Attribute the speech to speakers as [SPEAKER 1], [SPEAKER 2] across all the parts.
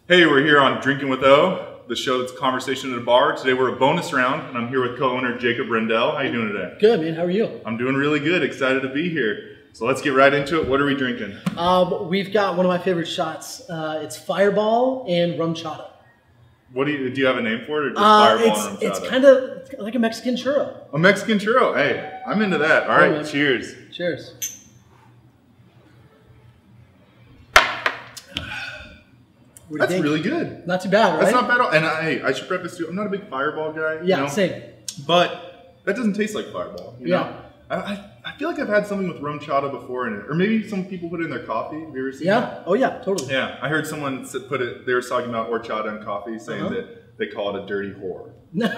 [SPEAKER 1] Hey, we're here on Drinking with O, the show that's conversation at a bar. Today we're a bonus round, and I'm here with co-owner Jacob Rendel. How you doing today?
[SPEAKER 2] Good, man. How are you?
[SPEAKER 1] I'm doing really good. Excited to be here. So let's get right into it. What are we drinking?
[SPEAKER 2] We've got one of my favorite shots. It's Fireball and rum chata.
[SPEAKER 1] What do you have a name for it, or just Fireball and rum chata?
[SPEAKER 2] It's kind of like a Mexican churro.
[SPEAKER 1] A Mexican churro. Hey, I'm into that. All right,
[SPEAKER 2] man.
[SPEAKER 1] cheers.
[SPEAKER 2] Cheers.
[SPEAKER 1] That's really good.
[SPEAKER 2] Not too bad, right?
[SPEAKER 1] That's not bad at all. And I should preface too, I'm not a big Fireball guy.
[SPEAKER 2] Yeah,
[SPEAKER 1] you know?
[SPEAKER 2] same.
[SPEAKER 1] But that doesn't taste like Fireball. You know? I feel like I've had something with rum chata before in it. Or maybe some people put it in their coffee. Have you ever seen that?
[SPEAKER 2] Oh yeah, totally.
[SPEAKER 1] Yeah, I heard someone put it, they were talking about horchata and coffee, saying that they call it a dirty whore.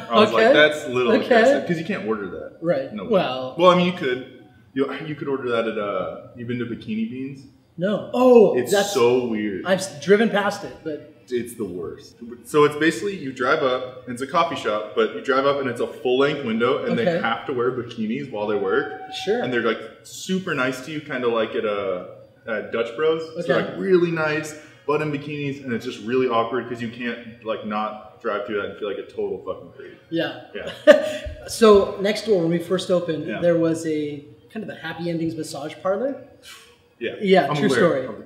[SPEAKER 1] I was like, that's a little aggressive, because you can't order that.
[SPEAKER 2] Right.
[SPEAKER 1] No.
[SPEAKER 2] Well,
[SPEAKER 1] I mean, you could. You could order that at, you've been to Bikini Beans?
[SPEAKER 2] No. Oh,
[SPEAKER 1] it's so weird.
[SPEAKER 2] I've driven past it, but
[SPEAKER 1] it's the worst. So it's basically, you drive up, and it's a coffee shop, but you drive up and it's a full-length window, and they have to wear bikinis while they work.
[SPEAKER 2] Sure.
[SPEAKER 1] And they're like super nice to you, kind of like at Dutch Bros. So they're like really nice, but in bikinis, and it's just really awkward because you can't like not drive through that and feel like a total fucking creep.
[SPEAKER 2] Yeah.
[SPEAKER 1] Yeah.
[SPEAKER 2] So next door, when we first opened, there was a kind of a happy endings massage parlor.
[SPEAKER 1] Yeah.
[SPEAKER 2] Yeah,
[SPEAKER 1] I'm
[SPEAKER 2] true story.
[SPEAKER 1] Of the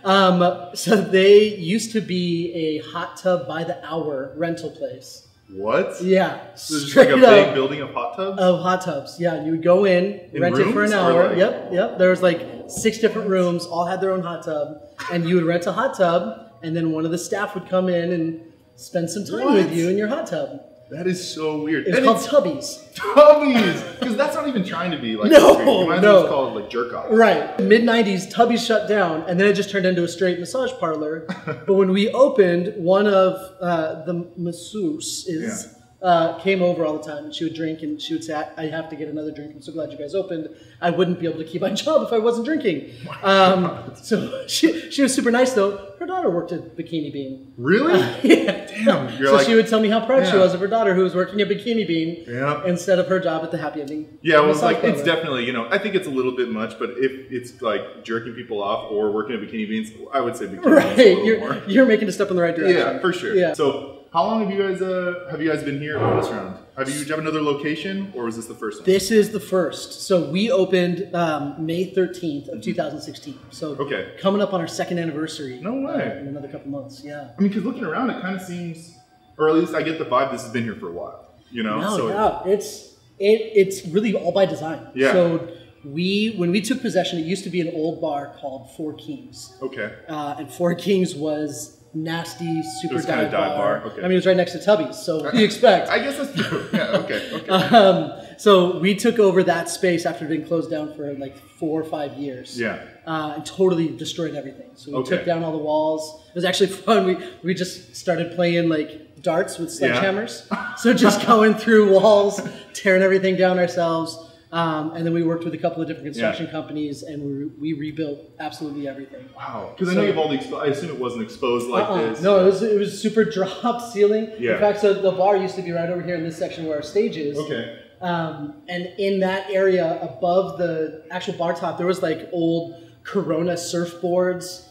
[SPEAKER 1] kind.
[SPEAKER 2] So they used to be a hot tub by the hour rental place.
[SPEAKER 1] What?
[SPEAKER 2] Yeah.
[SPEAKER 1] So it's just like a big building of hot tubs?
[SPEAKER 2] Of hot tubs, yeah. You would go in rent it for an hour. Like... Yep. There was like 6 different rooms, all had their own hot tub. And you would rent a hot tub, and then one of the staff would come in and spend some time with you in your hot tub.
[SPEAKER 1] That is so weird.
[SPEAKER 2] It's called Tubbies.
[SPEAKER 1] Tubbies! Because that's not even trying to be like
[SPEAKER 2] no.
[SPEAKER 1] You might as well just call it like jerk off.
[SPEAKER 2] Right. Mid-90s, Tubbies shut down, and then it just turned into a straight massage parlor. But when we opened, one of the masseuses came over all the time, and she would drink, and she would say, I have to get another drink. I'm so glad you guys opened. I wouldn't be able to keep my job if I wasn't drinking. So she was super nice, though. Her daughter worked at Bikini Bean.
[SPEAKER 1] Really?
[SPEAKER 2] Yeah.
[SPEAKER 1] Damn.
[SPEAKER 2] So she would tell me how proud she was of her daughter who was working at Bikini Bean instead of her job at the happy ending.
[SPEAKER 1] Yeah, well, it's like, it's definitely, I think it's a little bit much, but if it's like jerking people off or working at Bikini Beans, I would say Bikini Beans more.
[SPEAKER 2] You're making a step in the right direction.
[SPEAKER 1] Yeah, for sure. Yeah. So how long have you guys been here on this round? Do you have another location, or was this the first one?
[SPEAKER 2] This is the first. So we opened May 13th of 2016. So coming up on our 2nd anniversary.
[SPEAKER 1] No way.
[SPEAKER 2] In another couple months, yeah.
[SPEAKER 1] I mean, because looking around, it kind of seems, or at least I get the vibe this has been here for a while.
[SPEAKER 2] It's really all by design.
[SPEAKER 1] Yeah.
[SPEAKER 2] So when we took possession, it used to be an old bar called Four Kings.
[SPEAKER 1] Okay.
[SPEAKER 2] And Four Kings was nasty, super dive bar.
[SPEAKER 1] Okay.
[SPEAKER 2] I mean, it was right next to Tubby's, so what do you expect?
[SPEAKER 1] I guess that's true. Yeah, okay.
[SPEAKER 2] So we took over that space after being closed down for like 4 or 5 years.
[SPEAKER 1] Yeah.
[SPEAKER 2] And totally destroyed everything. So we took down all the walls. It was actually fun. We just started playing like darts with sledgehammers. So just going through walls, tearing everything down ourselves. And then we worked with a couple of different construction companies, and we rebuilt absolutely everything.
[SPEAKER 1] Wow! Because I know you have all the. I assume it wasn't exposed like this.
[SPEAKER 2] No, it was super drop ceiling.
[SPEAKER 1] Yeah.
[SPEAKER 2] In fact, so the bar used to be right over here in this section where our stage is.
[SPEAKER 1] Okay.
[SPEAKER 2] And in that area above the actual bar top, there was like old Corona surfboards.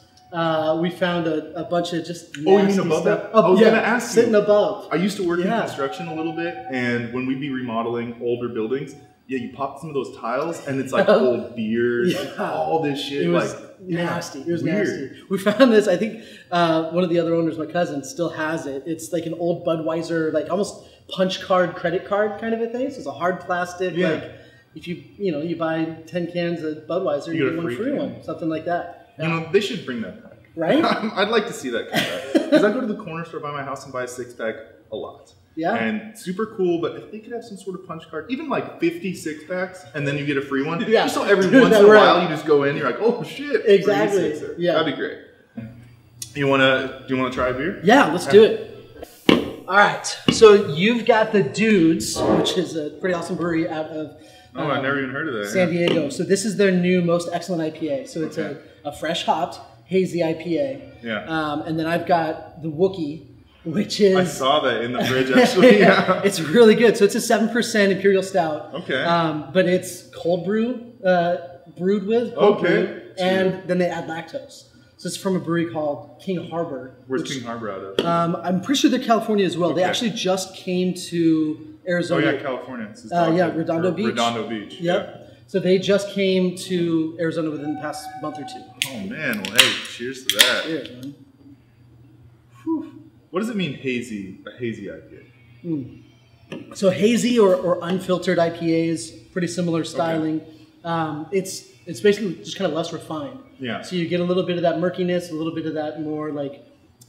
[SPEAKER 2] We found a bunch of just nasty
[SPEAKER 1] you mean above
[SPEAKER 2] stuff.
[SPEAKER 1] that? I was going to ask you.
[SPEAKER 2] Sitting above.
[SPEAKER 1] I used to work in construction a little bit, and when we'd be remodeling older buildings, you pop some of those tiles, and it's like old beers, all this shit.
[SPEAKER 2] It was nasty. It was nasty. We found this. I think one of the other owners, my cousin, still has it. It's like an old Budweiser, like almost punch card, credit card kind of a thing. So it's a hard plastic.
[SPEAKER 1] Yeah.
[SPEAKER 2] Like if you buy 10 cans of Budweiser, you get one free one, something like that. Yeah.
[SPEAKER 1] They should bring that back.
[SPEAKER 2] Right?
[SPEAKER 1] I'd like to see that come back. Because I go to the corner store by my house and buy a 6-pack a lot.
[SPEAKER 2] Yeah.
[SPEAKER 1] And super cool, but if they could have some sort of punch card, even like 50 6-packs, and then you get a free one.
[SPEAKER 2] Yeah.
[SPEAKER 1] Just so every once in a while you just go in, you're like, oh shit.
[SPEAKER 2] Exactly. Yeah.
[SPEAKER 1] That'd be great. Do you wanna try a beer?
[SPEAKER 2] Yeah, let's do it. All right. So you've got the Dudes, which is a pretty awesome brewery out of
[SPEAKER 1] I've never even heard of that.
[SPEAKER 2] San Diego. So this is their new most excellent IPA. So it's a fresh hopped hazy IPA.
[SPEAKER 1] Yeah.
[SPEAKER 2] And then I've got the Wookiee, which is...
[SPEAKER 1] I saw that in the fridge, actually. Yeah.
[SPEAKER 2] It's really good. So it's a 7% Imperial Stout.
[SPEAKER 1] Okay.
[SPEAKER 2] But it's cold brew, brewed with cold brew, and then they add lactose. So it's from a brewery called King Harbor.
[SPEAKER 1] Where's King Harbor out of?
[SPEAKER 2] I'm pretty sure they're California as well. Okay. They actually just came to Arizona.
[SPEAKER 1] Oh yeah, California.
[SPEAKER 2] Redondo Beach.
[SPEAKER 1] Redondo Beach.
[SPEAKER 2] Yep. Yeah. So they just came to Arizona within the past month or two.
[SPEAKER 1] Oh man, well hey, cheers to that.
[SPEAKER 2] Cheers, man.
[SPEAKER 1] Whew. What does it mean hazy? A hazy IPA?
[SPEAKER 2] So hazy or unfiltered IPAs, pretty similar styling. Okay. It's basically just kind of less refined.
[SPEAKER 1] Yeah.
[SPEAKER 2] So you get a little bit of that murkiness, a little bit of that more like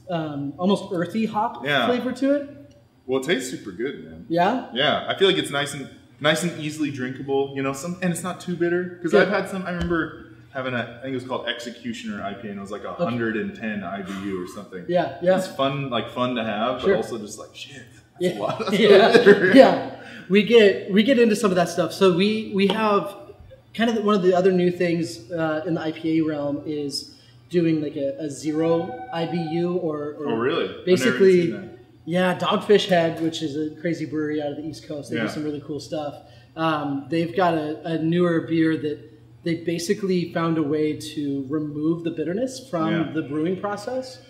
[SPEAKER 2] almost earthy hop flavor to it.
[SPEAKER 1] Well, it tastes super good, man.
[SPEAKER 2] Yeah.
[SPEAKER 1] Yeah, I feel like it's nice and easily drinkable. You know, and it's not too bitter because I've had some. I remember having I think it was called Executioner IPA, and it was like 110 IBU or something.
[SPEAKER 2] Yeah, yeah.
[SPEAKER 1] It's fun to have, but also just like shit. That's a lot. That's
[SPEAKER 2] yeah. We get into some of that stuff. So we have kind of one of the other new things in the IPA realm is doing like a 0 IBU or
[SPEAKER 1] oh really?
[SPEAKER 2] Basically, yeah, Dogfish Head, which is a crazy brewery out of the East Coast. They do some really cool stuff. They've got a newer beer that they basically found a way to remove the bitterness from the brewing process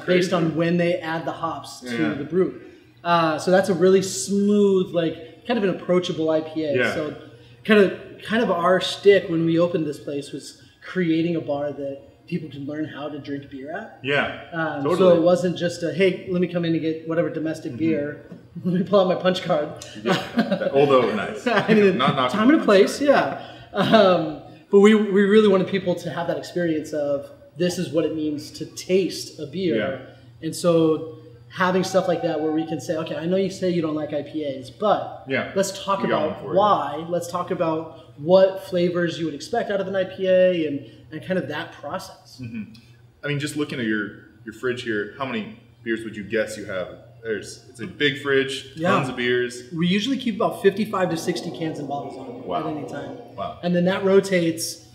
[SPEAKER 2] based on when they add the hops to the brew. So that's a really smooth, like kind of an approachable IPA.
[SPEAKER 1] Yeah.
[SPEAKER 2] So kind of our shtick when we opened this place was creating a bar that people can learn how to drink beer at.
[SPEAKER 1] Yeah, totally.
[SPEAKER 2] So it wasn't just hey, let me come in and get whatever domestic beer. Let me pull out my punch card.
[SPEAKER 1] Yeah. Although nice. Not
[SPEAKER 2] time and a place, but we really wanted people to have that experience of this is what it means to taste a beer.
[SPEAKER 1] Yeah.
[SPEAKER 2] And so having stuff like that where we can say, okay, I know you say you don't like IPAs, but let's talk about why. Let's talk about what flavors you would expect out of an IPA and kind of that process.
[SPEAKER 1] I mean, just looking at your fridge here, how many beers would you guess you have? It's a big fridge, tons of beers.
[SPEAKER 2] We usually keep about 55 to 60 cans and bottles on at any time.
[SPEAKER 1] Wow.
[SPEAKER 2] And then that rotates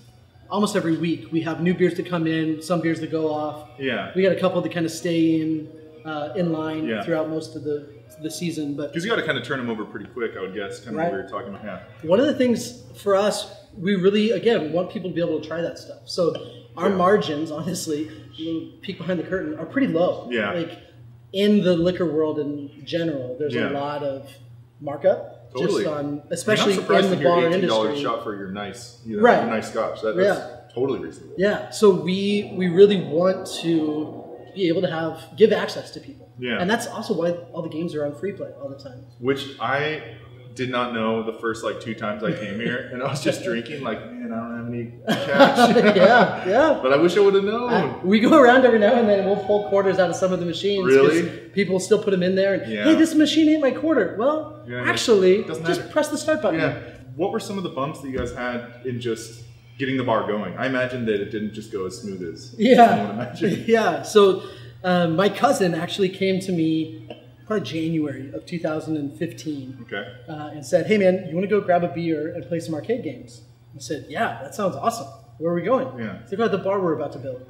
[SPEAKER 2] almost every week. We have new beers that come in, some beers that go off.
[SPEAKER 1] Yeah.
[SPEAKER 2] We got a couple that kind of stay in line throughout most of the season. But
[SPEAKER 1] because you got to kind of turn them over pretty quick, I would guess, kind of what we were talking about. Yeah.
[SPEAKER 2] One of the things for us, we really, again, want people to be able to try that stuff. So our margins, honestly, peek behind the curtain, are pretty low.
[SPEAKER 1] Yeah.
[SPEAKER 2] Like in the liquor world in general, there's a lot of markup.
[SPEAKER 1] Totally.
[SPEAKER 2] Just on, especially in the
[SPEAKER 1] $18
[SPEAKER 2] bar industry.
[SPEAKER 1] shot for your nice, nice scotch. That's totally reasonable.
[SPEAKER 2] Yeah. So we really want to be able to give access to people.
[SPEAKER 1] Yeah.
[SPEAKER 2] And that's also why all the games are on free play all the time.
[SPEAKER 1] Which I did not know the first 2 times I came here, and I was just drinking like, man, I don't have any cash.
[SPEAKER 2] yeah.
[SPEAKER 1] But I wish I would have known.
[SPEAKER 2] We go around every now and then, and we'll pull quarters out of some of the machines.
[SPEAKER 1] Really?
[SPEAKER 2] People still put them in there. And, hey, this machine ain't my quarter. Well, actually, just press the start button.
[SPEAKER 1] Yeah. What were some of the bumps that you guys had in just getting the bar going? I imagine that it didn't just go as smooth as someone would imagine.
[SPEAKER 2] Yeah. So my cousin actually came to me probably January of 2015 and said, hey man, you want to go grab a beer and play some arcade games? I said, yeah, that sounds awesome. Where are we going?
[SPEAKER 1] Yeah.
[SPEAKER 2] He's like, oh, the bar we're about to build.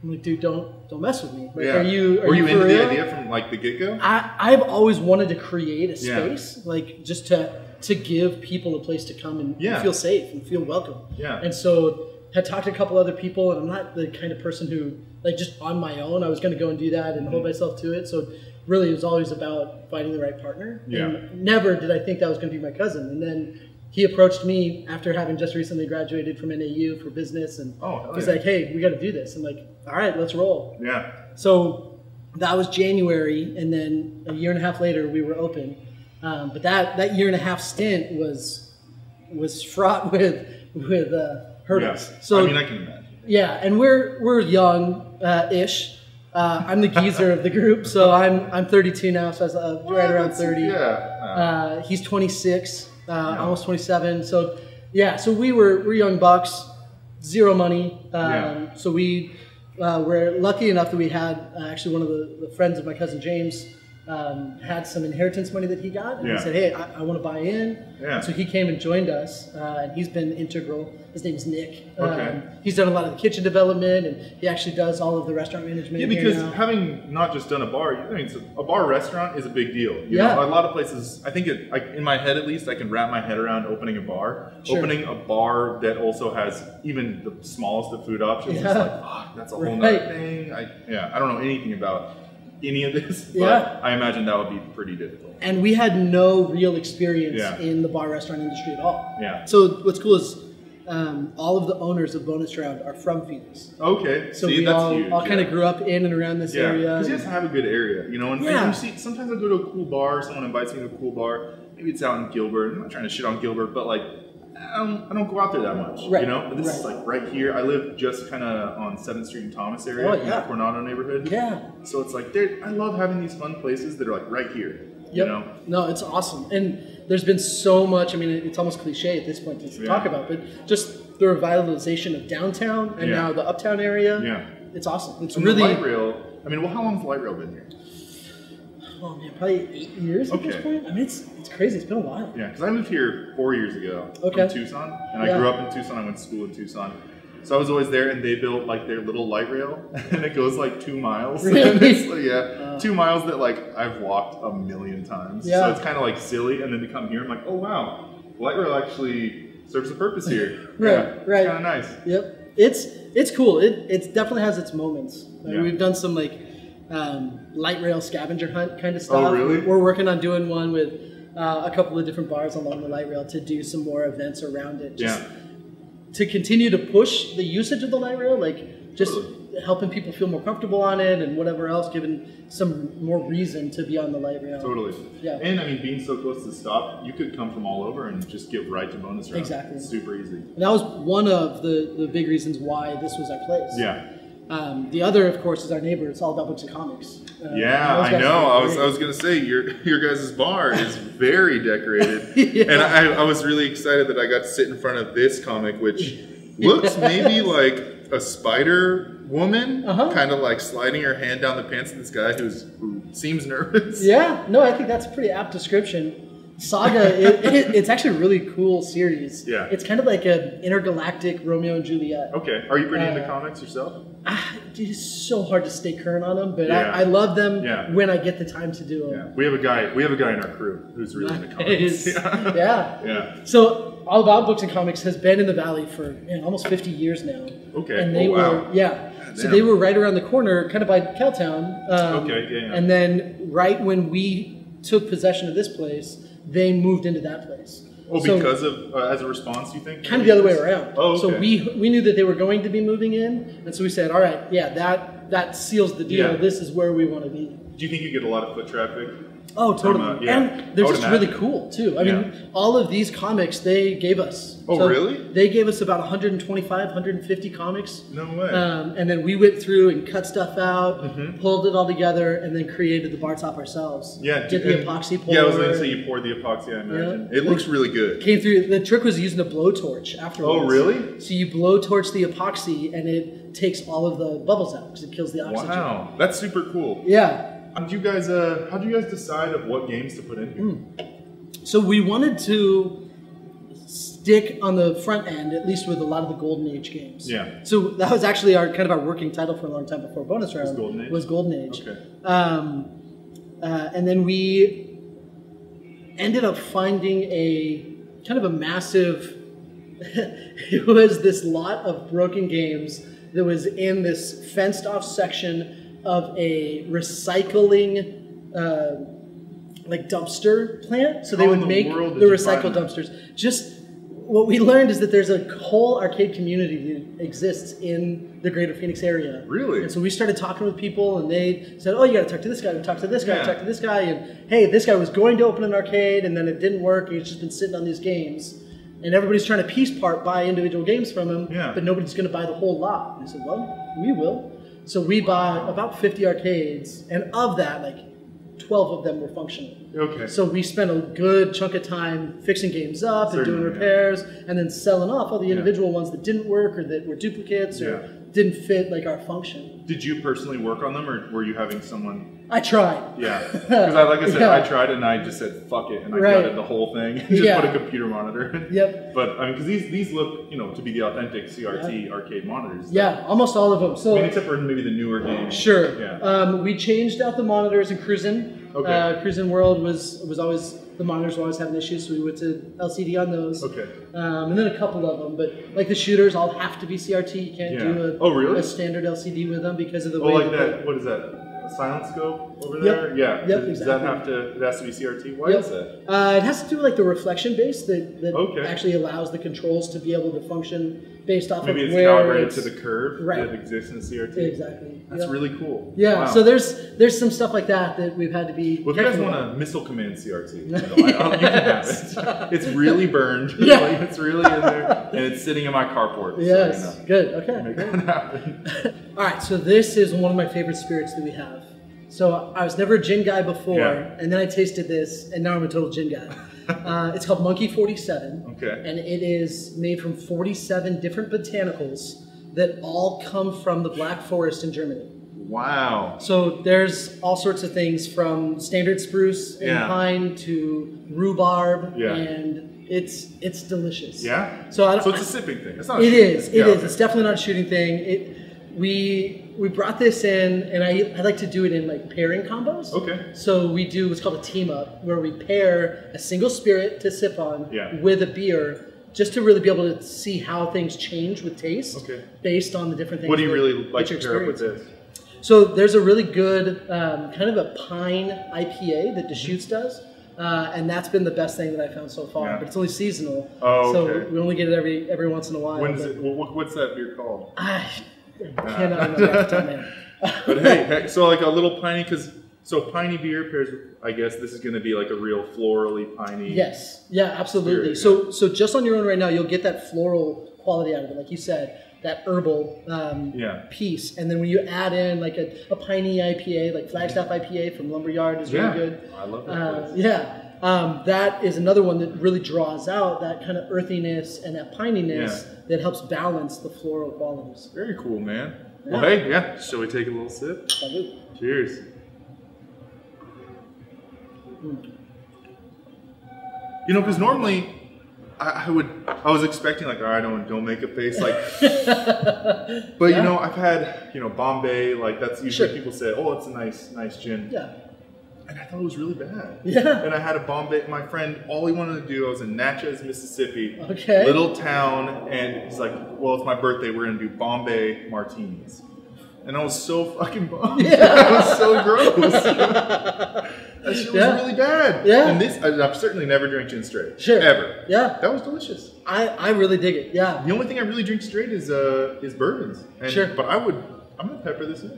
[SPEAKER 2] I'm like, dude, don't mess with me. Like,
[SPEAKER 1] were you into the idea from the get-go?
[SPEAKER 2] I've always wanted to create a space, like just to give people a place to come and feel safe and feel welcome.
[SPEAKER 1] Yeah.
[SPEAKER 2] And so had talked to a couple other people, and I'm not the kind of person who, like, just on my own, I was going to go and do that and hold myself to it. So really it was always about finding the right partner.
[SPEAKER 1] Yeah.
[SPEAKER 2] And never did I think that was going to be my cousin. And then he approached me after having just recently graduated from NAU for business, and he's like, hey, we got to do this. I'm like, all right, let's roll.
[SPEAKER 1] Yeah.
[SPEAKER 2] So that was January, and then a year and a half later we were open. But that year and a half stint was fraught with hurdles.
[SPEAKER 1] Yeah.
[SPEAKER 2] So
[SPEAKER 1] I mean, I can imagine.
[SPEAKER 2] Yeah, and we're young-ish. I'm the geezer of the group, so I'm 32 now, so I was right around 30.
[SPEAKER 1] Yeah.
[SPEAKER 2] He's 26, almost 27. So so we're young bucks, zero money. So we were lucky enough that we had actually one of the friends of my cousin James had some inheritance money that he got, and he said, "Hey, I want to buy in."
[SPEAKER 1] Yeah.
[SPEAKER 2] So he came and joined us, and he's been integral. His name is Nick.
[SPEAKER 1] Okay.
[SPEAKER 2] He's done a lot of the kitchen development, and he actually does all of the restaurant management.
[SPEAKER 1] Yeah, because having not just done a bar, I mean, a bar restaurant is a big deal. You know, a lot of places, I think in my head at least, I can wrap my head around opening a bar. Sure. Opening a bar that also has even the smallest of food options is like, fuck, that's a whole nother thing. I don't know anything about any of this, but I imagine that would be pretty difficult.
[SPEAKER 2] And we had no real experience in the bar restaurant industry at all.
[SPEAKER 1] Yeah.
[SPEAKER 2] So what's cool is all of the owners of Bonus Round are from Phoenix.
[SPEAKER 1] Okay.
[SPEAKER 2] So we all kind of grew up in and around this area.
[SPEAKER 1] Because you have to have a good area, you know. And you see, sometimes I go to a cool bar, someone invites me to a cool bar. Maybe it's out in Gilbert. I'm not trying to shit on Gilbert, but like, I don't go out there that much, you know? But this is like right here. I live just kind of on 7th Street and Thomas area in the Coronado neighborhood. Yeah. So it's like, I love having these fun places that are like right here, you know?
[SPEAKER 2] No, it's awesome. And there's been so much, I mean, it's almost cliche at this point to talk about, but just the revitalization of downtown and now the uptown area. Yeah. It's awesome. It's really...
[SPEAKER 1] The light rail, I mean, well, how long has the light rail been here?
[SPEAKER 2] Oh man, probably 8 years at this point. I mean, it's crazy. It's been a while.
[SPEAKER 1] Yeah, because I moved here 4 years ago from Tucson, and I grew up in Tucson. I went to school in Tucson, so I was always there. And they built like their little light rail, and it goes like 2 miles.
[SPEAKER 2] Really?
[SPEAKER 1] It's like, 2 miles that like I've walked a million times. Yeah. So it's kind of like silly. And then to come here, I'm like, oh wow, light rail actually serves a purpose here.
[SPEAKER 2] Right.
[SPEAKER 1] It's kind of nice.
[SPEAKER 2] Yep. It's cool. It definitely has its moments. We've done some like light rail scavenger hunt kind of stuff.
[SPEAKER 1] Oh, really?
[SPEAKER 2] We're working on doing one with a couple of different bars along the light rail to do some more events around it. Just to continue to push the usage of the light rail, like just helping people feel more comfortable on it and whatever else, giving some more reason to be on the light rail.
[SPEAKER 1] Totally. Yeah. And I mean, being so close to the stop, you could come from all over and just get right to Bonus Round.
[SPEAKER 2] Exactly.
[SPEAKER 1] It's super easy.
[SPEAKER 2] And that was one of the big reasons why this was our place.
[SPEAKER 1] Yeah.
[SPEAKER 2] The other, of course, is our neighbor. It's all about books and comics.
[SPEAKER 1] I know. I was gonna say your guys' bar is very decorated, and I was really excited that I got to sit in front of this comic, which looks maybe like a Spider Woman, kind of like sliding her hand down the pants of this guy who seems nervous.
[SPEAKER 2] Yeah, no, I think that's a pretty apt description. Saga, it's actually a really cool series. Yeah. It's kind of like an intergalactic Romeo and Juliet.
[SPEAKER 1] Okay. Are you pretty into comics yourself?
[SPEAKER 2] It is so hard to stay current on them, but I love them when I get the time to do them.
[SPEAKER 1] Yeah. We have a guy in our crew who's really into comics.
[SPEAKER 2] Yeah. So All About Books and Comics has been in the Valley for almost 50 years now.
[SPEAKER 1] Okay.
[SPEAKER 2] And they so they were right around the corner, kind of by Cowtown. And then right when we took possession of this place, they moved into that place.
[SPEAKER 1] Oh, so, because of as a response, you think?
[SPEAKER 2] Kind of the other way around.
[SPEAKER 1] Oh, okay.
[SPEAKER 2] So we knew that they were going to be moving in, and so we said, all right, that seals the deal. Yeah. This is where we want to be.
[SPEAKER 1] Do you think you get a lot of foot traffic?
[SPEAKER 2] Oh, totally. And they're just really cool, too. I mean, all of these comics they gave us.
[SPEAKER 1] Oh, really?
[SPEAKER 2] They gave us about 125, 150 comics.
[SPEAKER 1] No way.
[SPEAKER 2] And then we went through and cut stuff out, pulled it all together, and then created the bar top ourselves.
[SPEAKER 1] Yeah.
[SPEAKER 2] Did the epoxy pour.
[SPEAKER 1] Yeah, I was going to say you poured the epoxy, I imagine. It looks really good.
[SPEAKER 2] Came through. The trick was using a blowtorch afterwards.
[SPEAKER 1] Oh, really?
[SPEAKER 2] So you blowtorch the epoxy, and it takes all of the bubbles out because it kills the oxygen.
[SPEAKER 1] Wow. That's super cool.
[SPEAKER 2] Yeah.
[SPEAKER 1] How'd you guys decide of what games to put in here?
[SPEAKER 2] So we wanted to stick on the front end, at least with a lot of the Golden Age games. Yeah. So that was actually our working title for a long time before Bonus Round. Was Golden Age. Okay. And then we ended up finding a kind of a massive. It was this lot of broken games that was in this fenced off section of a recycling dumpster plant. So they would make the recycled dumpsters. Just what we learned is that there's a whole arcade community that exists in the greater Phoenix area.
[SPEAKER 1] Really?
[SPEAKER 2] And so we started talking with people, and they said, oh, you got to talk to this guy, talk to this guy, talk to this guy. And hey, this guy was going to open an arcade, and then it didn't work. He's just been sitting on these games. And everybody's trying to buy individual games from him, but nobody's going to buy the whole lot. And I said, well, we will. So we buy about 50 arcades, and of that, 12 of them were functional. Okay. So we spent a good chunk of time fixing games up and doing repairs, and then selling off all the individual ones that didn't work or that were duplicates or didn't fit our function.
[SPEAKER 1] Did you personally work on them, or were you having someone
[SPEAKER 2] I tried.
[SPEAKER 1] Yeah, because like I said,
[SPEAKER 2] Yeah.
[SPEAKER 1] I tried and I just said fuck it, and I gutted the whole thing and just put a computer monitor in.
[SPEAKER 2] Yep.
[SPEAKER 1] But I mean, because these look, to be the authentic CRT arcade monitors.
[SPEAKER 2] Yeah, almost all of them. So,
[SPEAKER 1] I mean, except for maybe the newer games.
[SPEAKER 2] Sure.
[SPEAKER 1] Yeah.
[SPEAKER 2] We changed out the monitors in Cruisin'.
[SPEAKER 1] Okay.
[SPEAKER 2] Cruisin' World was always, the monitors were always having issues, so we went to LCD on those.
[SPEAKER 1] Okay.
[SPEAKER 2] And then a couple of them, but like the shooters all have to be CRT. You can't do a standard LCD with them because of the way
[SPEAKER 1] like that. What is that? A silent scope over there? Yeah.
[SPEAKER 2] Yep,
[SPEAKER 1] Does that have to? It has to be CRT. Why is that?
[SPEAKER 2] It has to do with like the reflection base that actually allows the controls to be able to function based off
[SPEAKER 1] maybe
[SPEAKER 2] of
[SPEAKER 1] it's
[SPEAKER 2] where
[SPEAKER 1] calibrated to the curve that exists in CRT.
[SPEAKER 2] Exactly.
[SPEAKER 1] That's really cool.
[SPEAKER 2] Yeah.
[SPEAKER 1] Wow.
[SPEAKER 2] So there's some stuff like that we've had to be.
[SPEAKER 1] Well, if you guys want a missile command CRT, you can have it. It's really burned.
[SPEAKER 2] Yeah.
[SPEAKER 1] Like, it's really in there, and it's sitting in my carport.
[SPEAKER 2] Yes.
[SPEAKER 1] So,
[SPEAKER 2] Good. Okay.
[SPEAKER 1] Make that happen.
[SPEAKER 2] All right. So this is one of my favorite spirits that we have. So I was never a gin guy before, and then I tasted this, and now I'm a total gin guy. It's called Monkey 47.
[SPEAKER 1] Okay.
[SPEAKER 2] And it is made from 47 different botanicals that all come from the Black Forest in Germany.
[SPEAKER 1] Wow.
[SPEAKER 2] So there's all sorts of things from standard spruce and pine to rhubarb, and it's delicious.
[SPEAKER 1] Yeah.
[SPEAKER 2] So
[SPEAKER 1] it's a sipping thing. It's not.
[SPEAKER 2] It is. It's definitely not a shooting thing. We brought this in, and I like to do it in like pairing combos.
[SPEAKER 1] Okay.
[SPEAKER 2] So we do what's called a team up, where we pair a single spirit to sip on with a beer, just to really be able to see how things change with taste based on the different things.
[SPEAKER 1] What do you really like to pair up with this?
[SPEAKER 2] So there's a really good kind of a pine IPA that Deschutes does. And that's been the best thing that I found so far. But it's only seasonal.
[SPEAKER 1] Oh,
[SPEAKER 2] okay. So we only get it every once in a while.
[SPEAKER 1] When is it? What's that beer called?
[SPEAKER 2] I cannot remember off the top of my head.
[SPEAKER 1] But hey, so like a little piney, so piney beer pairs with, I guess this is going to be like a real florally piney.
[SPEAKER 2] Yes. Yeah, absolutely. Spirit, so just on your own right now, you'll get that floral quality out of it. Like you said, that herbal piece. And then when you add in like a piney IPA, like Flagstaff IPA from Lumberyard is really good.
[SPEAKER 1] I love that.
[SPEAKER 2] That is another one that really draws out that kind of earthiness and that pininess that helps balance the floral qualities.
[SPEAKER 1] Very cool, man. Well, hey, shall we take a little sip?
[SPEAKER 2] Salud.
[SPEAKER 1] Cheers. Because normally I was expecting like, all right, don't make a face like, but I've had Bombay, like that's usually people say, oh, it's a nice gin.
[SPEAKER 2] Yeah.
[SPEAKER 1] And I thought it was really bad.
[SPEAKER 2] Yeah.
[SPEAKER 1] And I had a Bombay. My friend, all he wanted to do, I was in Natchez, Mississippi, little town, and he's like, well, it's my birthday. We're gonna do Bombay martinis. And I was so fucking bummed. That was so gross. That shit was really bad. Yeah. And this, I've certainly never drank gin straight.
[SPEAKER 2] Sure.
[SPEAKER 1] Ever.
[SPEAKER 2] Yeah.
[SPEAKER 1] That was delicious.
[SPEAKER 2] I really dig it. Yeah.
[SPEAKER 1] The only thing I really drink straight is bourbons. And, But I'm gonna pepper this in.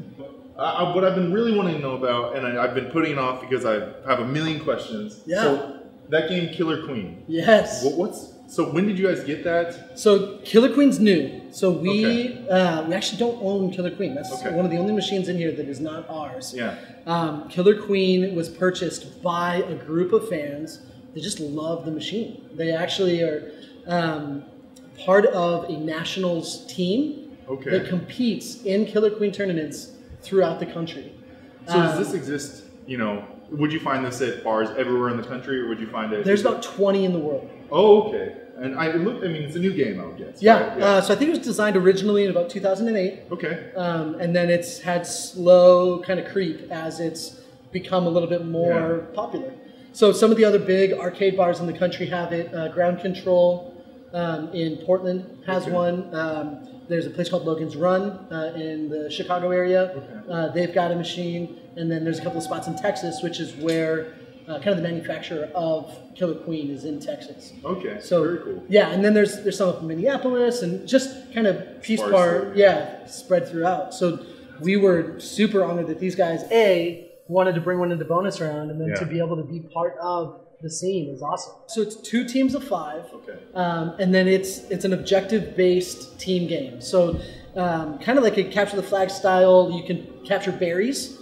[SPEAKER 1] What I've been really wanting to know about, and I've been putting it off because I have a million questions.
[SPEAKER 2] Yeah.
[SPEAKER 1] So that game, Killer Queen.
[SPEAKER 2] Yes.
[SPEAKER 1] So when did you guys get that?
[SPEAKER 2] So Killer Queen's new. So we actually don't own Killer Queen. That's one of the only machines in here that is not ours.
[SPEAKER 1] Yeah.
[SPEAKER 2] Killer Queen was purchased by a group of fans that just love the machine. They actually are part of a nationals team that competes in Killer Queen tournaments throughout the country.
[SPEAKER 1] So does this exist, would you find this at bars everywhere in the country, or would you find it?
[SPEAKER 2] There's about 20 in the world.
[SPEAKER 1] Oh, okay. And it's a new game, I would guess.
[SPEAKER 2] Yeah. Right? So I think it was designed originally in about 2008.
[SPEAKER 1] Okay.
[SPEAKER 2] And then it's had slow kind of creep as it's become a little bit more popular. So some of the other big arcade bars in the country have it. Ground Control in Portland has one. There's a place called Logan's Run in the Chicago area. Okay. They've got a machine. And then there's a couple of spots in Texas, which is where kind of the manufacturer of Killer Queen is in Texas.
[SPEAKER 1] Okay,
[SPEAKER 2] so
[SPEAKER 1] very cool.
[SPEAKER 2] Yeah, and then there's some up in Minneapolis and just kind of piece part, spread throughout. So we were super honored that these guys, wanted to bring one into bonus round, and then to be able to be part of the scene is awesome. So it's 2 teams of 5, and then it's an objective-based team game. So kind of like a capture the flag style, you can capture berries,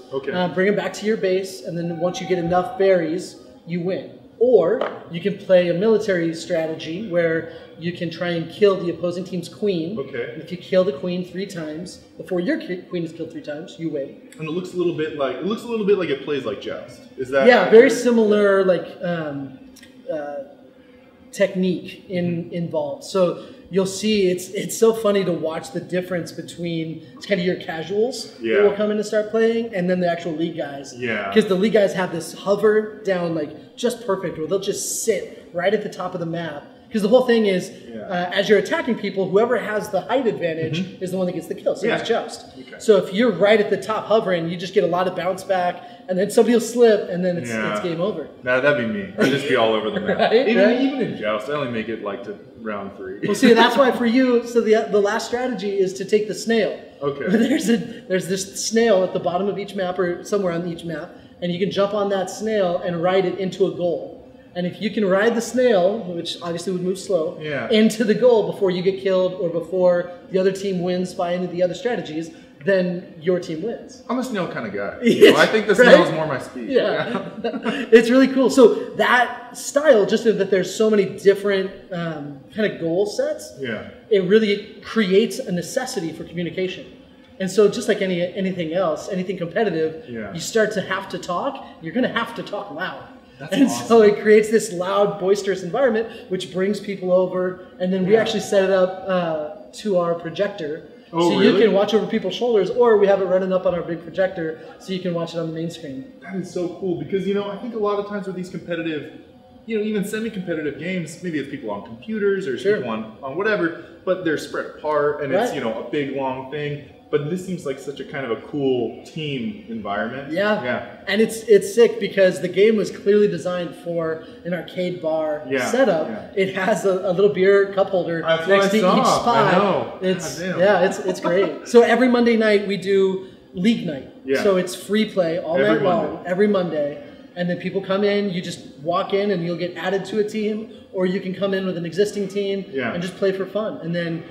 [SPEAKER 2] bring them back to your base, and then once you get enough berries, you win. Or you can play a military strategy where you can try and kill the opposing team's queen.
[SPEAKER 1] Okay.
[SPEAKER 2] And if you kill the queen 3 times before your queen is killed 3 times, you win.
[SPEAKER 1] And it looks a little bit like it plays like Joust. Is that?
[SPEAKER 2] Yeah, very similar technique involved. So you'll see it's so funny to watch the difference between it's kind of your casuals that will come in and start playing, and then the actual league guys.
[SPEAKER 1] Yeah.
[SPEAKER 2] Because the league guys have this hover down like just perfect, where they'll just sit right at the top of the map. Because the whole thing is, as you're attacking people, whoever has the height advantage is the one that gets the kill. So it's Joust. Okay. So if you're right at the top hovering, you just get a lot of bounce back, and then somebody will slip, and then it's game over.
[SPEAKER 1] Nah, that'd be me. I'd just be all over the map.
[SPEAKER 2] Right?
[SPEAKER 1] Even in Joust, I only make it like to round 3.
[SPEAKER 2] Well, see, that's why for you, so the last strategy is to take the snail.
[SPEAKER 1] Okay.
[SPEAKER 2] There's this snail at the bottom of each map, or somewhere on each map, and you can jump on that snail and ride it into a goal. And if you can ride the snail, which obviously would move slow, into the goal before you get killed or before the other team wins by any of the other strategies, then your team wins.
[SPEAKER 1] I'm a snail kind of guy. I think the snail is more my speed.
[SPEAKER 2] Yeah. It's really cool. So that style, just that there's so many different kind of goal sets, it really creates a necessity for communication. And so just like anything else, anything competitive, you start to have to talk, you're going to have to talk loud.
[SPEAKER 1] That's awesome.
[SPEAKER 2] So it creates this loud, boisterous environment, which brings people over. And then we actually set it up to our projector.
[SPEAKER 1] Oh,
[SPEAKER 2] so you can watch over people's shoulders, or we have it running up on our big projector so you can watch it on the main screen.
[SPEAKER 1] That is so cool because, I think a lot of times with these competitive, even semi-competitive games, maybe it's people on computers or people on whatever, but they're spread apart and it's, a big, long thing. But this seems like such a kind of a cool team environment. Yeah. And
[SPEAKER 2] it's sick because the game was clearly designed for an arcade bar setup. Yeah. It has a little beer cup holder next to each spot.
[SPEAKER 1] I know.
[SPEAKER 2] It's great. So every Monday night we do league night. Yeah. So it's free play all night long, every Monday. And then people come in, you just walk in and you'll get added to a team, or you can come in with an existing team and just play for fun. And then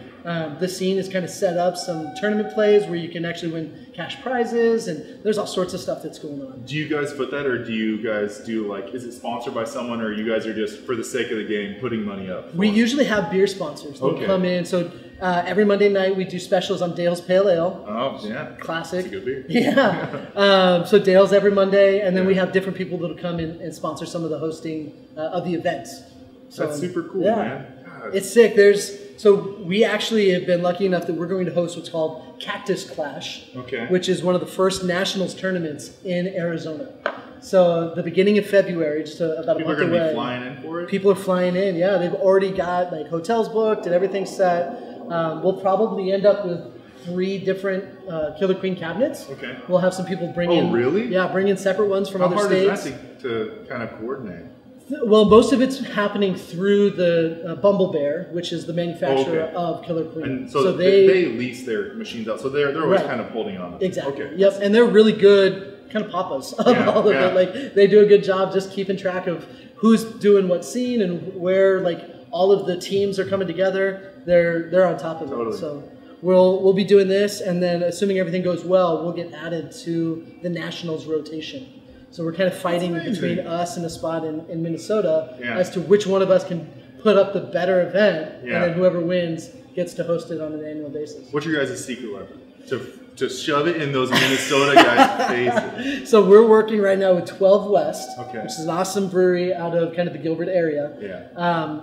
[SPEAKER 2] the scene is kind of set up some tournament plays where you can actually win cash prizes, and there's all sorts of stuff that's going on.
[SPEAKER 1] Do you guys put that, or do you guys do is it sponsored by someone, or you guys are just for the sake of the game putting money up?
[SPEAKER 2] We usually have beer sponsors. They'll come in. So every Monday night we do specials on Dale's Pale Ale.
[SPEAKER 1] Oh yeah,
[SPEAKER 2] classic.
[SPEAKER 1] It's a good beer.
[SPEAKER 2] Yeah. So Dale's every Monday, and then we have different people that'll come in and sponsor some of the hosting of the events. So
[SPEAKER 1] that's super cool, man. God.
[SPEAKER 2] It's sick. So we actually have been lucky enough that we're going to host what's called Cactus Clash, which is one of the first nationals tournaments in Arizona. So the beginning of February, just about a month away.
[SPEAKER 1] People are going to be flying in for it?
[SPEAKER 2] People are flying in, yeah. They've already got hotels booked and everything set. We'll probably end up with 3 different Killer Queen cabinets. Okay. We'll have some people bring in.
[SPEAKER 1] Oh, really?
[SPEAKER 2] Yeah, bring in separate ones from other states.
[SPEAKER 1] How hard is that to kind of coordinate?
[SPEAKER 2] Well, most of it's happening through the Bumble Bear, which is the manufacturer of Killer Queen.
[SPEAKER 1] And so they lease their machines out, so they're always kind of holding on.
[SPEAKER 2] Exactly. Okay. Yep, and they're really good kind of papas of all of it. They do a good job just keeping track of who's doing what scene and where all of the teams are coming together. They're on top of it. So we'll be doing this, and then assuming everything goes well, we'll get added to the Nationals rotation. So we're kind of fighting between us and a spot in Minnesota as to which one of us can put up the better event, and then whoever wins gets to host it on an annual basis.
[SPEAKER 1] What's your guys' secret weapon? To shove it in those Minnesota guys' faces.
[SPEAKER 2] So we're working right now with 12 West, which is an awesome brewery out of kind of the Gilbert area,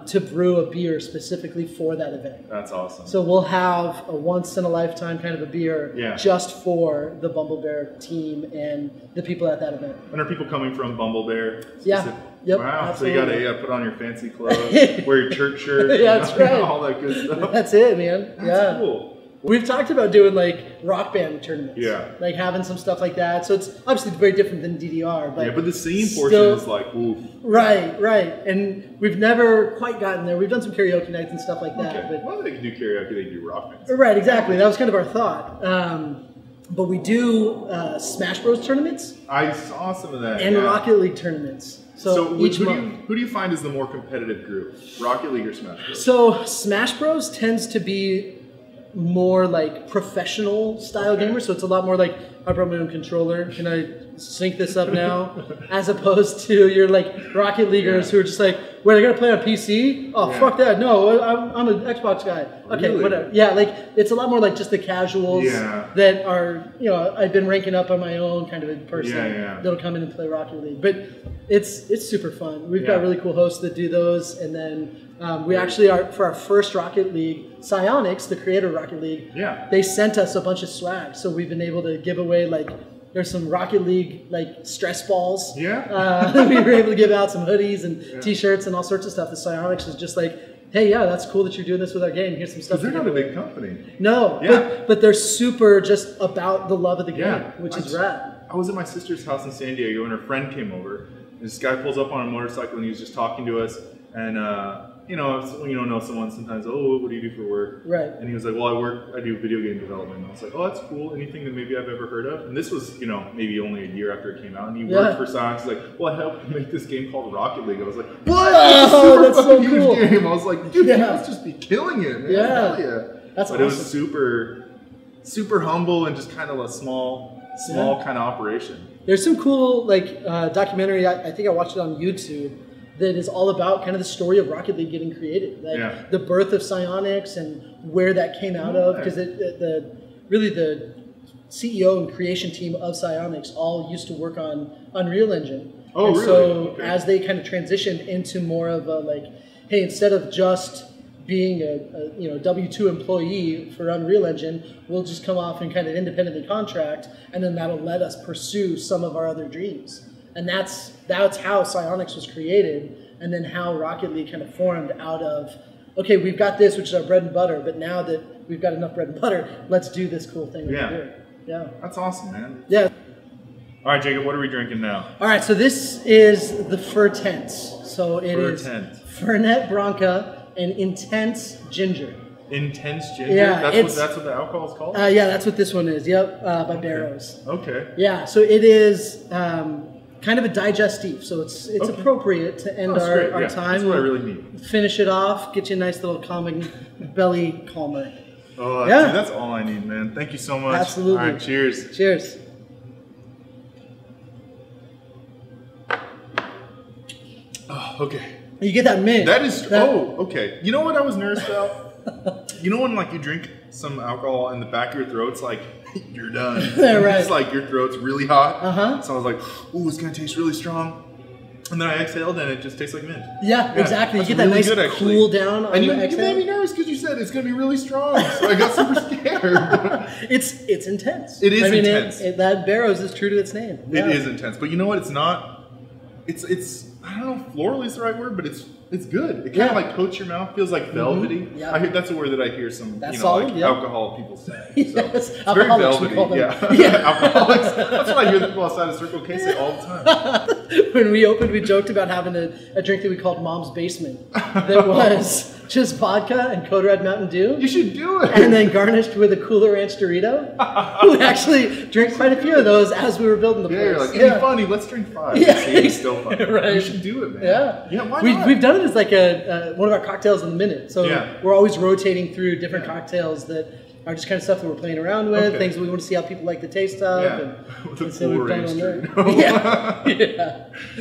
[SPEAKER 2] to brew a beer specifically for that event.
[SPEAKER 1] That's awesome.
[SPEAKER 2] So we'll have a once-in-a-lifetime kind of a beer just for the Bumble Bear team and the people at that event.
[SPEAKER 1] And are people coming from Bumble Bear?
[SPEAKER 2] Yeah. Yep,
[SPEAKER 1] wow.
[SPEAKER 2] absolutely.
[SPEAKER 1] So you got to put on your fancy clothes, wear your church shirt,
[SPEAKER 2] that's right.
[SPEAKER 1] all that good stuff.
[SPEAKER 2] That's it, man.
[SPEAKER 1] That's cool.
[SPEAKER 2] We've talked about doing rock band tournaments.
[SPEAKER 1] Yeah.
[SPEAKER 2] Having some stuff like that. So it's obviously very different than DDR. But
[SPEAKER 1] but the singing portion is oof.
[SPEAKER 2] Right. And we've never quite gotten there. We've done some karaoke nights and stuff like that.
[SPEAKER 1] But well, they can do karaoke, they can do rock bands.
[SPEAKER 2] Right, exactly. That was kind of our thought. But we do Smash Bros tournaments.
[SPEAKER 1] I saw some of that.
[SPEAKER 2] And Rocket League tournaments. So each month.
[SPEAKER 1] Who do you find is the more competitive group? Rocket League or Smash Bros?
[SPEAKER 2] So Smash Bros tends to be more like professional style gamer. So it's a lot more like, I brought my own controller. Can I sync this up now? As opposed to your like Rocket Leaguers who are just like, wait, I gotta play on PC? Oh, fuck that. No, I'm an Xbox guy. Okay,
[SPEAKER 1] really?
[SPEAKER 2] whatever. Yeah, like it's a lot more like just the casuals that are, you know, I've been ranking up on my own kind of in person that'll come in and play Rocket League. But it's super fun. We've got really cool hosts that do those, and then we actually are, for our first Rocket League, Psyonix, the creator of Rocket League, they sent us a bunch of swag. So we've been able to give away, like, there's some Rocket League, like, stress balls. We were able to give out some hoodies and t-shirts and all sorts of stuff. The Psyonix is just like, hey, that's cool that you're doing this with our game. Here's some stuff.
[SPEAKER 1] Because they're not a big company.
[SPEAKER 2] No, but they're super just about the love of the game, which is rad.
[SPEAKER 1] I was at my sister's house in San Diego, and her friend came over. This guy pulls up on a motorcycle, and he was just talking to us. And you know, when you don't know someone, sometimes, oh, what do you do for work?
[SPEAKER 2] Right.
[SPEAKER 1] And he was like, well, I do video game development. And I was like, oh, that's cool. Anything that maybe I've ever heard of? And this was, you know, maybe only a year after it came out. And he worked for Sonic. He's like, well, I helped make this game called Rocket League. I was like, what?
[SPEAKER 2] Oh, that's so cool.
[SPEAKER 1] Game. I was like, dude, you must just be killing it, man. Hell yeah.
[SPEAKER 2] That's
[SPEAKER 1] awesome. It was super, super humble and just kind of a small kind of operation.
[SPEAKER 2] There's some cool, like, documentary, I think I watched it on YouTube, that is all about kind of the story of Rocket League getting created, like the birth of Psyonix and where that came out of, because really the CEO and creation team of Psyonix all used to work on Unreal Engine.
[SPEAKER 1] Oh,
[SPEAKER 2] and
[SPEAKER 1] really?
[SPEAKER 2] So as they kind of transitioned into more of a, like, hey, instead of just being a W-2 employee for Unreal Engine, we'll just come off and kind of independently contract, and then that'll let us pursue some of our other dreams. And that's how Psyonix was created, and then how Rocket League kind of formed out of, okay, we've got this, which is our bread and butter, but now that we've got enough bread and butter, let's do this cool thing we're doing. Yeah.
[SPEAKER 1] That's awesome, man.
[SPEAKER 2] Yeah.
[SPEAKER 1] All right, Jacob, what are we drinking now?
[SPEAKER 2] All right, so this is the Fertense. So it is Fernet Branca and Intense Ginger.
[SPEAKER 1] Intense ginger?
[SPEAKER 2] Yeah,
[SPEAKER 1] that's what the alcohol is called?
[SPEAKER 2] Yeah, that's what this one is. Yep, by Barrows.
[SPEAKER 1] Okay.
[SPEAKER 2] Yeah, so it is kind of a digestive, so it's appropriate to end our time.
[SPEAKER 1] That's what I really need.
[SPEAKER 2] Finish it off, get you a nice little calming belly calmer.
[SPEAKER 1] Oh, dude, that's all I need, man. Thank you so much.
[SPEAKER 2] Absolutely.
[SPEAKER 1] All right, cheers.
[SPEAKER 2] Cheers.
[SPEAKER 1] Oh, okay.
[SPEAKER 2] You get that mint.
[SPEAKER 1] That is. Okay. You know what I was nervous about? You know when, like, you drink some alcohol and the back of your throat's like, you're done.
[SPEAKER 2] Right.
[SPEAKER 1] It's like your throat's really hot. So I was like, ooh, it's gonna taste really strong. And then I exhaled and it just tastes like mint.
[SPEAKER 2] Yeah, exactly. You get that nice cool down on the exhale.
[SPEAKER 1] You made me nervous because you said it's gonna be really strong. So I got super scared.
[SPEAKER 2] It's intense.
[SPEAKER 1] It is intense.
[SPEAKER 2] That Barrows is true to its name.
[SPEAKER 1] Yeah. It is intense. But you know what? It's not. It's I don't know if floral is the right word, but it's good. It kind of like coats your mouth, feels like velvety.
[SPEAKER 2] Yeah.
[SPEAKER 1] I hear that's a word that I hear some
[SPEAKER 2] solid,
[SPEAKER 1] alcohol people say. So
[SPEAKER 2] yes.
[SPEAKER 1] it's very velvety. Alcoholics. That's what I hear the people outside of Circle K say all the time.
[SPEAKER 2] When we opened, we joked about having a drink that we called Mom's Basement. That was just vodka and Code Red Mountain Dew.
[SPEAKER 1] You should do it.
[SPEAKER 2] And then garnished with a Cooler Ranch Dorito. We actually drank quite a few of those as we were building the place.
[SPEAKER 1] You're like, it'd be funny, let's drink 5.
[SPEAKER 2] Yeah.
[SPEAKER 1] It's still fun.
[SPEAKER 2] Right.
[SPEAKER 1] You should do it, man.
[SPEAKER 2] Yeah.
[SPEAKER 1] Why not?
[SPEAKER 2] We've done it as like one of our cocktails in the minute. So we're always rotating through different cocktails that are just kind of stuff that we're playing around with, things that we want to see how people like the taste of.
[SPEAKER 1] With the Cooler Ranch Dorito.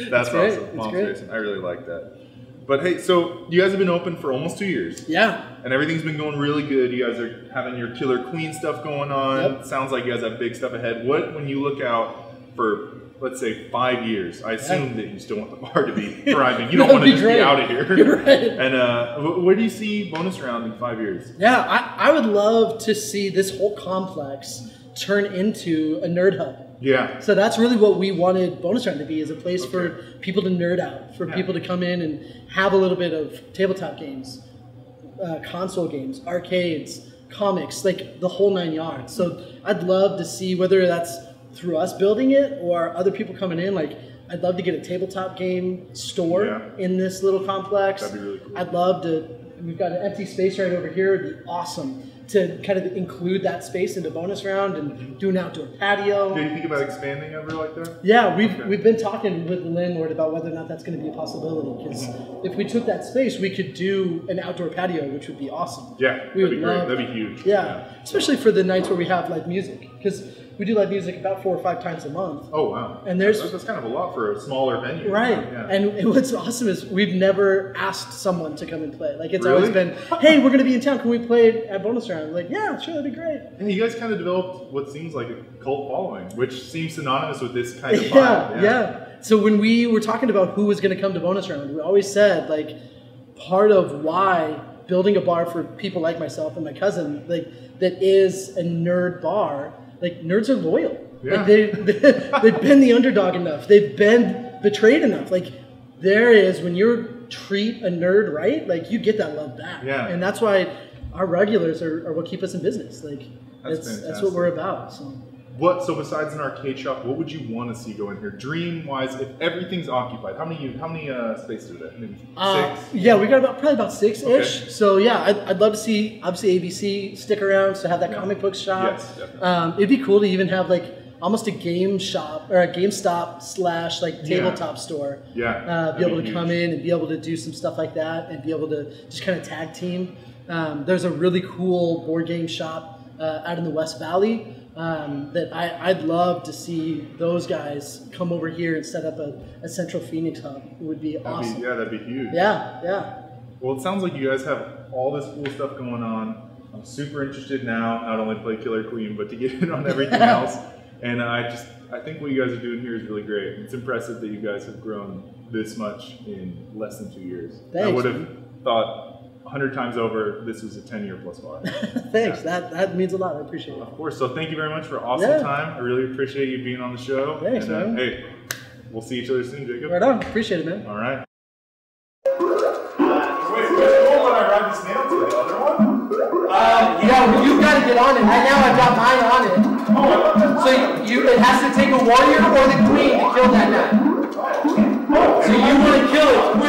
[SPEAKER 1] That's
[SPEAKER 2] great.
[SPEAKER 1] awesome. Mom's Basement. I really like that. But hey, so you guys have been open for almost 2 years.
[SPEAKER 2] Yeah.
[SPEAKER 1] And everything's been going really good. You guys are having your Killer Queen stuff going on.
[SPEAKER 2] Yep.
[SPEAKER 1] Sounds like you guys have big stuff ahead. When you look out for, let's say, 5 years, I assume that you still want the bar to be thriving. You don't want to just be out of here.
[SPEAKER 2] You're right.
[SPEAKER 1] And where do you see Bonus Round in 5 years?
[SPEAKER 2] Yeah, I would love to see this whole complex turn into a nerd hub.
[SPEAKER 1] Yeah.
[SPEAKER 2] So that's really what we wanted Bonus Round to be, is a place for people to nerd out, for people to come in and have a little bit of tabletop games, console games, arcades, comics, like the whole 9 yards. So I'd love to see, whether that's through us building it or other people coming in, like I'd love to get a tabletop game store in this little complex.
[SPEAKER 1] That'd be really cool.
[SPEAKER 2] I'd love to and we've got an empty space right over here. It'd be awesome to kind of include that space into bonus round and do an outdoor patio.
[SPEAKER 1] Do you think about expanding ever like that?
[SPEAKER 2] Yeah, we've been talking with the landlord about whether or not that's going to be a possibility. Because if we took that space, we could do an outdoor patio, which would be awesome.
[SPEAKER 1] Yeah,
[SPEAKER 2] we would
[SPEAKER 1] that'd be
[SPEAKER 2] love
[SPEAKER 1] great. That'd be huge.
[SPEAKER 2] Yeah, especially for the nights where we have live music, because we do live music about 4 or 5 times a month.
[SPEAKER 1] Oh wow!
[SPEAKER 2] And
[SPEAKER 1] that's kind of a lot for a smaller venue,
[SPEAKER 2] right?
[SPEAKER 1] Yeah.
[SPEAKER 2] And what's awesome is we've never asked someone to come and play. Like it's always been, hey, we're going to be in town. Can we play at bonus round? Like, yeah, sure, that'd be great.
[SPEAKER 1] And you guys kind of developed what seems like a cult following, which seems synonymous with this kind of vibe.
[SPEAKER 2] Yeah. So when we were talking about who was going to come to bonus round, we always said like part of why building a bar for people like myself and my cousin, like that is a nerd bar. Like nerds are loyal.
[SPEAKER 1] Yeah.
[SPEAKER 2] Like they've been the underdog enough. They've been betrayed enough. Like there is, when you treat a nerd right, like you get that love back.
[SPEAKER 1] Yeah.
[SPEAKER 2] And that's why our regulars are what keep us in business. Like that's what we're about.
[SPEAKER 1] So besides an arcade shop, what would you want to see go in here? Dream wise, if everything's occupied, how many spaces are there? Maybe 6?
[SPEAKER 2] Yeah, we got probably about 6-ish.
[SPEAKER 1] Okay.
[SPEAKER 2] So yeah, I'd love to see obviously ABC stick around to have that comic book shop.
[SPEAKER 1] Yes, definitely.
[SPEAKER 2] It'd be cool to even have like almost a game shop or a GameStop / like tabletop store.
[SPEAKER 1] Yeah.
[SPEAKER 2] Be able to come in and be able to do some stuff like that and be able to just kind of tag team. There's a really cool board game shop out in the West Valley that I'd love to see those guys come over here and set up a Central Phoenix hub. It would be awesome.
[SPEAKER 1] That'd be huge.
[SPEAKER 2] Yeah.
[SPEAKER 1] Well, it sounds like you guys have all this cool stuff going on. I'm super interested now, not only to play Killer Queen, but to get in on everything else. And I think what you guys are doing here is really great. It's impressive that you guys have grown this much in less than 2 years.
[SPEAKER 2] Thanks.
[SPEAKER 1] I would have thought 100 times over this was a 10-year plus bar.
[SPEAKER 2] Thanks. That means a lot. I appreciate it.
[SPEAKER 1] Of course. So thank you very much for awesome time. I really appreciate you being on the show.
[SPEAKER 2] Thanks, man.
[SPEAKER 1] Hey, we'll see each other soon, Jacob.
[SPEAKER 2] Right on. Appreciate it, man.
[SPEAKER 1] All right. Wait, which one would I ride the snail to? The other one?
[SPEAKER 2] Yeah, you've got to get on it. Right now I've got mine on it. So it has to take a warrior or the queen to kill that guy. So you want to kill it.